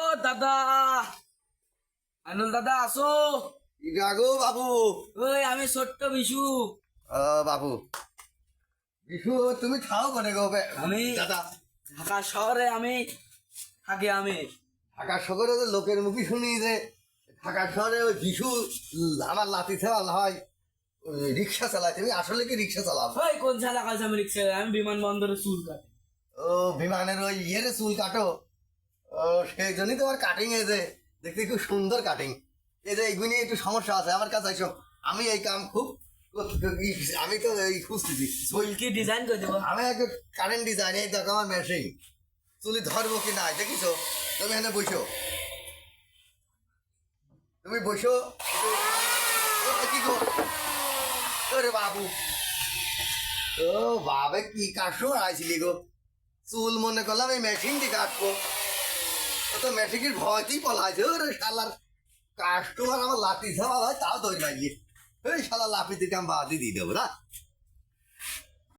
ও দাদা, আনুল দাদা আসো। গো বাবু। ওই আমি ছোট্ট বিশু। বাবু বিশু, তুমি খাও করে গো আমি দাদা। ঢাকা শহরে থাকি। ঢাকা শহরে তো লোকের মুখে শুনি যে ঢাকা শহরে ওই বিশু আমার লাতি চাল হয়, রিক্সা চালায়। তুমি আসলে কি রিক্সা চালাও? ওই কোন শালা কাজ আমি রিক্সা, আমি বিমানবন্দরে চুল কাটি। ও বিমানের ওই চুল কাটো? ও সেই জন্যই তোমার কাটিং এই যে দেখতে খুব সুন্দর কাটিং। এই যে এইগুলি একটু সমস্যা আছে আমার কাছে এসো। আমি এই কাম খুব আমি তো এই খুঁজতেছি। চুল কি ডিজাইন করে দেবো? আমি একটা কারেন্ট ডিজাইন, এই দেখো আমার মেশিন। চুলি ধরবো কি নাই দেখিছো? তুমি এখানে বসো, তুমি বসো। কি গো ওরে বাবু, ও বাবে কি কাটছো আইছিলি গো? চুল মনে করলাম এই মেশিন দিয়ে কাটবো, তো মেশিনের ভয়তেই পলাইছে। ওরে শালার কাস্টমার আমার লাঠি ছাড়া হয় তাও ধরে লাগিয়ে, এই শালা লাফি দিকে আমি বাদি দিয়ে দেবো না।